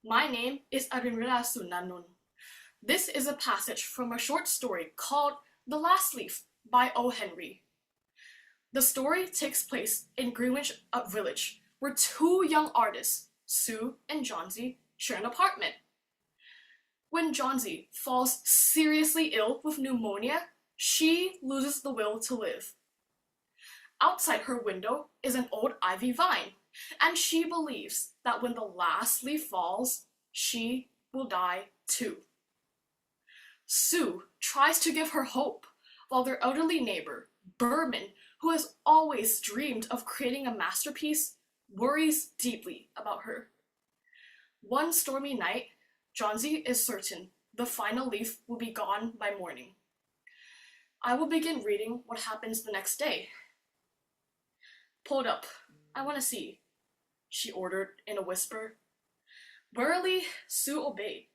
My name is Arinrada Soonnanon. This is a passage from a short story called The Last Leaf by O. Henry. The story takes place in Greenwich Village, where two young artists, Sue and Johnsy, share an apartment. When Johnsy falls seriously ill with pneumonia, she loses the will to live. Outside her window is an old ivy vine, and she believes that when the last leaf falls, she will die too. Sue tries to give her hope, while their elderly neighbor, Berman, who has always dreamed of creating a masterpiece, worries deeply about her. One stormy night, Johnsy is certain the final leaf will be gone by morning. I will begin reading what happens the next day. Pull it up. I want to see, she ordered in a whisper. Wearily, Sue obeyed.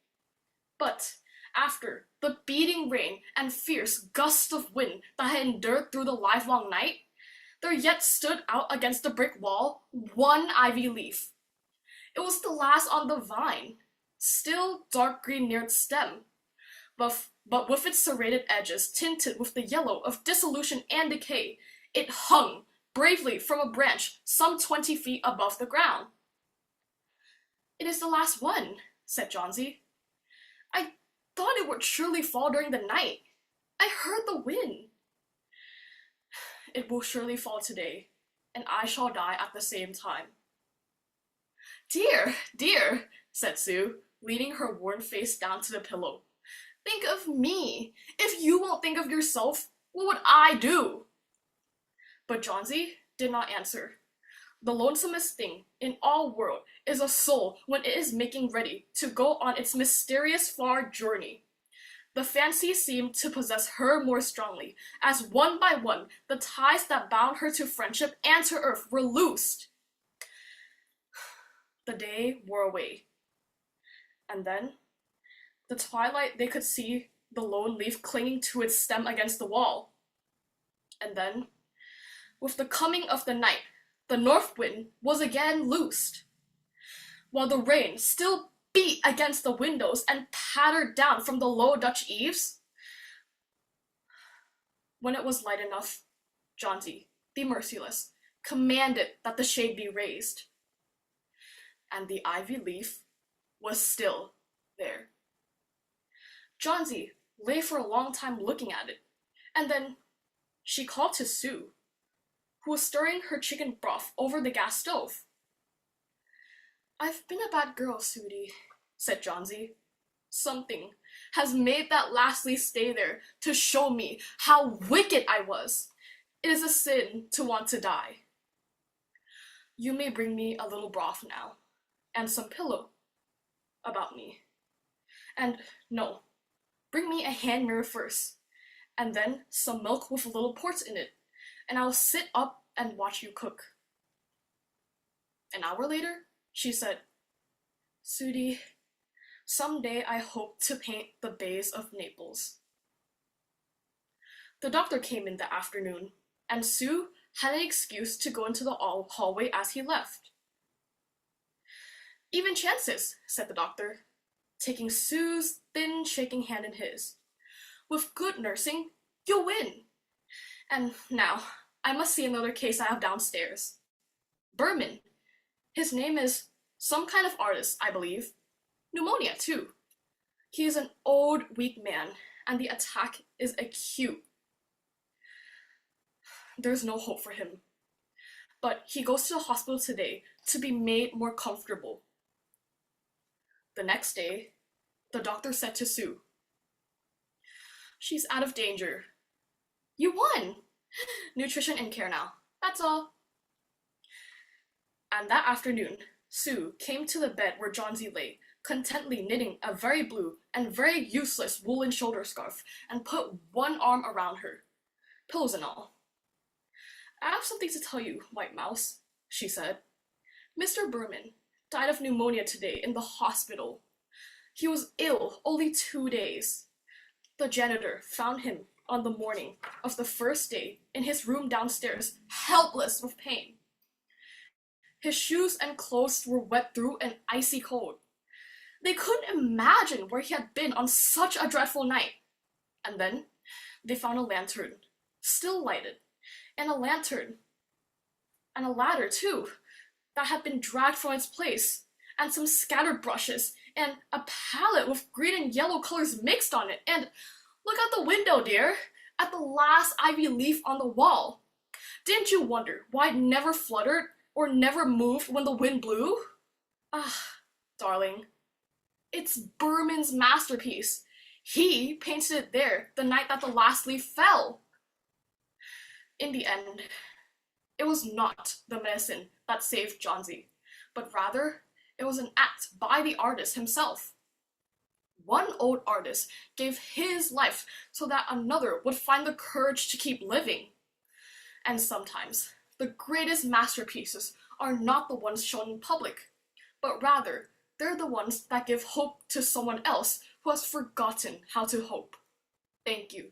But after the beating rain and fierce gusts of wind that had endured through the livelong night, there yet stood out against the brick wall one ivy leaf. It was the last on the vine, still dark green near its stem, but with its serrated edges tinted with the yellow of dissolution and decay, it hung bravely from a branch some 20 feet above the ground. It is the last one, said Johnsy. I thought it would surely fall during the night. I heard the wind. It will surely fall today, and I shall die at the same time. Dear, dear, said Sue, leaning her worn face down to the pillow. Think of me. If you won't think of yourself, what would I do? But Johnsy did not answer. The lonesomest thing in all world is a soul when it is making ready to go on its mysterious far journey. The fancy seemed to possess her more strongly, as one by one the ties that bound her to friendship and to earth were loosed. The day wore away. And then, the twilight they could see the lone leaf clinging to its stem against the wall. And then, with the coming of the night, the north wind was again loosed, while the rain still beat against the windows and pattered down from the low Dutch eaves. When it was light enough, Johnsy, the merciless, commanded that the shade be raised. And the ivy leaf was still there. Johnsy lay for a long time looking at it, and then she called to Sue, who was stirring her chicken broth over the gas stove. I've been a bad girl, Sudie, said Johnsy. Something has made that last leaf stay there to show me how wicked I was. It is a sin to want to die. You may bring me a little broth now, and some pillow about me. And no, bring me a hand mirror first, and then some milk with little ports in it, and I'll sit up and watch you cook. An hour later, she said, Sudie, someday I hope to paint the bays of Naples. The doctor came in the afternoon, and Sue had an excuse to go into the hallway as he left. Even chances, said the doctor, taking Sue's thin, shaking hand in his. With good nursing, you'll win. And now, I must see another case I have downstairs. Berman. His name is some kind of artist, I believe. Pneumonia, too. He is an old, weak man, and the attack is acute. There's no hope for him. But he goes to the hospital today to be made more comfortable. The next day, the doctor said to Sue, She's out of danger. You won! Nutrition and care now. That's all. And that afternoon, Sue came to the bed where Johnsy lay, contentedly knitting a very blue and very useless woolen shoulder scarf, and put one arm around her, pillows and all. I have something to tell you, White Mouse, she said. Mr. Berman died of pneumonia today in the hospital. He was ill only 2 days. The janitor found him on the morning of the first day in his room downstairs, helpless with pain. His shoes and clothes were wet through and icy cold. They couldn't imagine where he had been on such a dreadful night. And then they found a lantern, still lighted, and a ladder too, that had been dragged from its place, and some scattered brushes, and a palette with green and yellow colors mixed on it, and look out the window, dear, at the last ivy leaf on the wall. Didn't you wonder why it never fluttered or never moved when the wind blew? Ah, darling, it's Berman's masterpiece. He painted it there the night that the last leaf fell. In the end, it was not the medicine that saved Johnsy, but rather it was an act by the artist himself. One old artist gave his life so that another would find the courage to keep living. And sometimes, the greatest masterpieces are not the ones shown in public, but rather, they're the ones that give hope to someone else who has forgotten how to hope. Thank you.